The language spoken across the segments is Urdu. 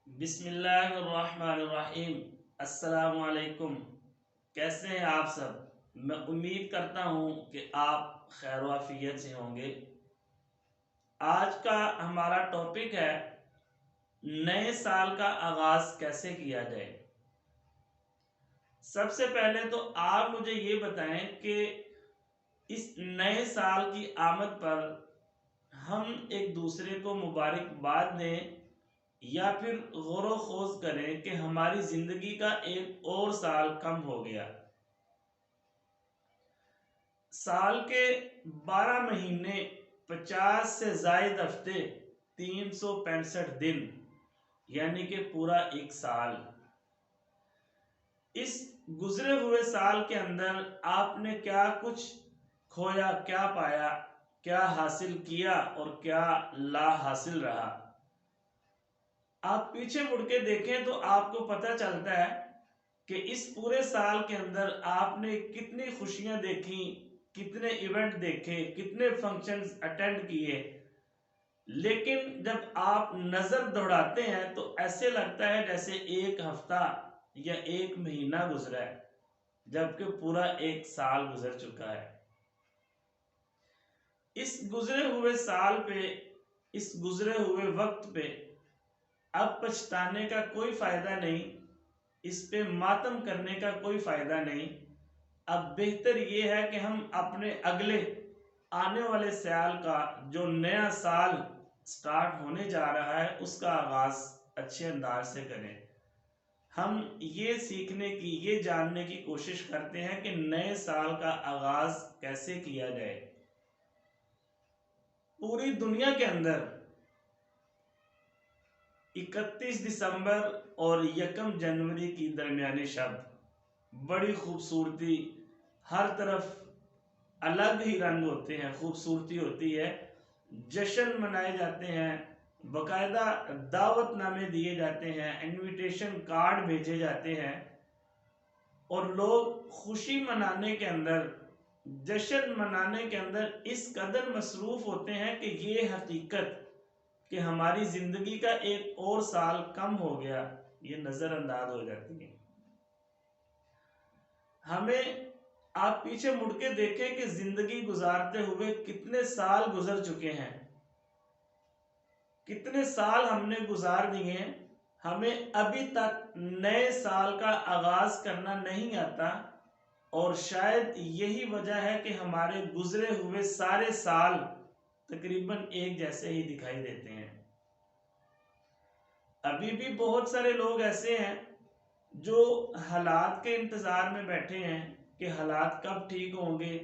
بسم اللہ الرحمن الرحیم۔ السلام علیکم، کیسے ہیں آپ سب؟ میں امید کرتا ہوں کہ آپ خیر و عافیت سے ہوں گے۔ آج کا ہمارا ٹاپک ہے نئے سال کا آغاز کیسے کیا جائے۔ سب سے پہلے تو آپ مجھے یہ بتائیں کہ اس نئے سال کی آمد پر ہم ایک دوسرے کو مبارکباد دیں یا پھر غور و خوض کریں کہ ہماری زندگی کا ایک اور سال کم ہو گیا۔ سال کے 12 مہینے، 50 سے زائد ہفتے، 365 دن، یعنی کہ پورا ایک سال۔ اس گزرے ہوئے سال کے اندر آپ نے کیا کچھ کھویا، کیا پایا، کیا حاصل کیا اور کیا لا حاصل رہا۔ آپ پیچھے مڑ کے دیکھیں تو آپ کو پتہ چلتا ہے کہ اس پورے سال کے اندر آپ نے کتنی خوشیاں دیکھی، کتنے ایونٹ دیکھے، کتنے فنکشنز اٹینڈ کیے، لیکن جب آپ نظر دوڑاتے ہیں تو ایسے لگتا ہے جیسے ایک ہفتہ یا ایک مہینہ گزرا ہے، جبکہ پورا ایک سال گزر چکا ہے۔ اس گزرے ہوئے سال پہ، اس گزرے ہوئے وقت پہ اب پچھتانے کا کوئی فائدہ نہیں، اس پہ ماتم کرنے کا کوئی فائدہ نہیں۔ اب بہتر یہ ہے کہ ہم اپنے اگلے آنے والے سال کا، جو نیا سال سٹارٹ ہونے جا رہا ہے، اس کا آغاز اچھے انداز سے کریں۔ ہم یہ سیکھنے کی، یہ جاننے کی کوشش کرتے ہیں کہ نئے سال کا آغاز کیسے کیا جائے۔ پوری دنیا کے اندر 31 دسمبر اور 1 جنوری کی درمیانی شب بڑی خوبصورتی، ہر طرف الگ ہی رنگ ہوتے ہیں، خوبصورتی ہوتی ہے، جشن منائے جاتے ہیں، باقاعدہ دعوت نامے دیے جاتے ہیں، انویٹیشن کارڈ بھیجے جاتے ہیں، اور لوگ خوشی منانے کے اندر، جشن منانے کے اندر اس قدر مصروف ہوتے ہیں کہ یہ حقیقت کہ ہماری زندگی کا ایک اور سال کم ہو گیا، یہ نظر انداز ہو جاتی ہے۔ ہمیں آپ پیچھے مڑ کے دیکھیں کہ زندگی گزارتے ہوئے کتنے سال گزر چکے ہیں، کتنے سال ہم نے گزار دیے ہیں، ہمیں ابھی تک نئے سال کا آغاز کرنا نہیں آتا، اور شاید یہی وجہ ہے کہ ہمارے گزرے ہوئے سارے سال تقریباً ایک جیسے ہی دکھائی دیتے ہیں۔ ابھی بھی بہت سارے لوگ ایسے ہیں جو حالات کے انتظار میں بیٹھے ہیں کہ حالات کب ٹھیک ہوں گے،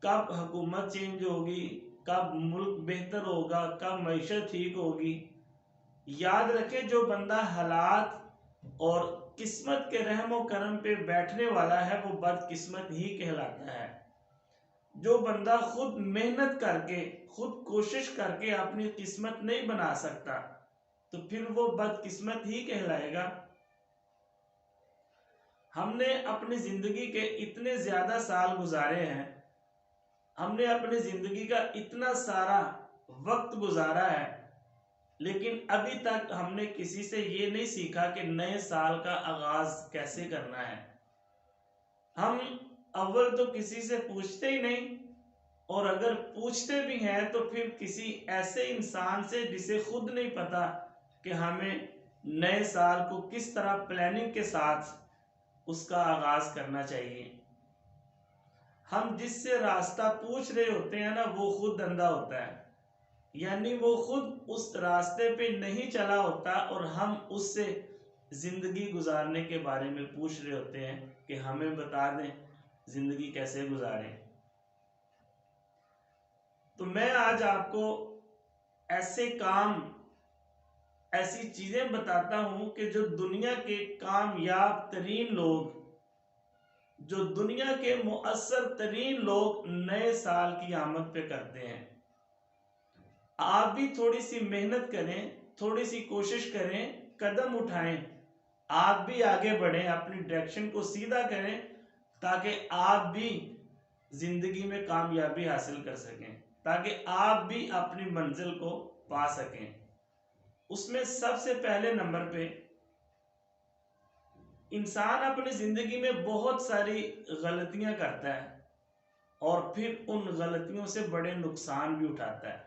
کب حکومت چینج ہوگی، کب ملک بہتر ہوگا، کب معیشت ٹھیک ہوگی۔ یاد رکھیں، جو بندہ حالات اور قسمت کے رحم و کرم پہ بیٹھنے والا ہے وہ بدقسمت ہی کہلاتا ہے۔ جو بندہ خود محنت کر کے، خود کوشش کر کے اپنی قسمت نہیں بنا سکتا تو پھر وہ بدقسمت ہی کہلائے گا۔ ہم نے اپنی زندگی کے اتنے زیادہ سال گزارے ہیں، ہم نے اپنی زندگی کا اتنا سارا وقت گزارا ہے، لیکن ابھی تک ہم نے کسی سے یہ نہیں سیکھا کہ نئے سال کا آغاز کیسے کرنا ہے۔ ہم اول تو کسی سے پوچھتے ہی نہیں، اور اگر پوچھتے بھی ہیں تو پھر کسی ایسے انسان سے جسے خود نہیں پتا کہ ہمیں نئے سال کو کس طرح پلاننگ کے ساتھ اس کا آغاز کرنا چاہیے۔ ہم جس سے راستہ پوچھ رہے ہوتے ہیں نا، وہ خود اندھا ہوتا ہے، یعنی وہ خود اس راستے پہ نہیں چلا ہوتا، اور ہم اس سے زندگی گزارنے کے بارے میں پوچھ رہے ہوتے ہیں کہ ہمیں بتا دیں زندگی کیسے گزاریں۔ تو میں آج آپ کو ایسے کام، ایسی چیزیں بتاتا ہوں کہ جو دنیا کے کامیاب ترین لوگ، جو دنیا کے مؤثر ترین لوگ نئے سال کی آمد پہ کرتے ہیں۔ آپ بھی تھوڑی سی محنت کریں، تھوڑی سی کوشش کریں، قدم اٹھائیں، آپ بھی آگے بڑھیں، اپنی ڈائریکشن کو سیدھا کریں تاکہ آپ بھی زندگی میں کامیابی حاصل کر سکیں، تاکہ آپ بھی اپنی منزل کو پا سکیں۔ اس میں سب سے پہلے نمبر پہ انسان اپنی زندگی میں بہت ساری غلطیاں کرتا ہے اور پھر ان غلطیوں سے بڑے نقصان بھی اٹھاتا ہے.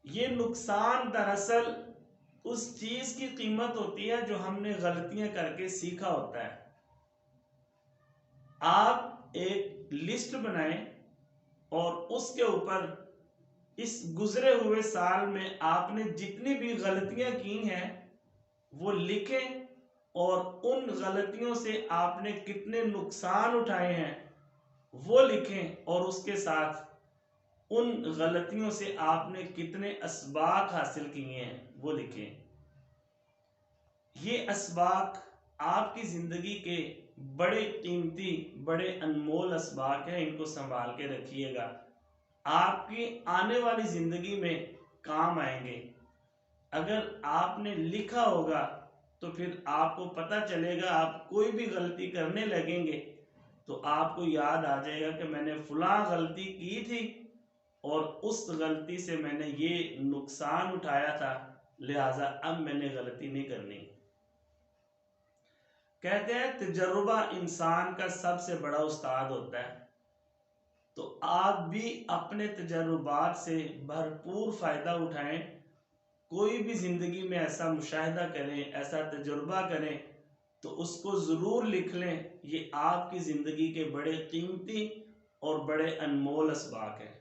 یہ نقصان دراصل اس چیز کی قیمت ہوتی ہے جو ہم نے غلطیاں کر کے سیکھا ہوتا ہے. آپ ایک لسٹ بنائیں اور اس کے اوپر اس گزرے ہوئے سال میں آپ نے جتنی بھی غلطیاں کی ہیں وہ لکھیں، اور ان غلطیوں سے آپ نے کتنے نقصان اٹھائے ہیں وہ لکھیں، اور اس کے ساتھ ان غلطیوں سے آپ نے کتنے اسباق حاصل کیے ہیں وہ لکھیں. یہ اسباق آپ کی زندگی کے بڑے قیمتی، بڑے انمول اسباق ہیں. ان کو سنبھال کے رکھیے گا، آپ کی آنے والی زندگی میں کام آئیں گے. اگر آپ نے لکھا ہوگا تو پھر آپ کو پتہ چلے گا، آپ کوئی بھی غلطی کرنے لگیں گے تو آپ کو یاد آ جائے گا کہ میں نے فلاں غلطی کی تھی اور اس غلطی سے میں نے یہ نقصان اٹھایا تھا، لہٰذا اب میں نے غلطی نہیں کرنی. کہتے ہیں تجربہ انسان کا سب سے بڑا استاد ہوتا ہے. تو آپ بھی اپنے تجربات سے بھرپور فائدہ اٹھائیں. کوئی بھی زندگی میں ایسا مشاہدہ کریں، ایسا تجربہ کریں تو اس کو ضرور لکھ لیں. یہ آپ کی زندگی کے بڑے قیمتی اور بڑے انمول اسباق ہیں.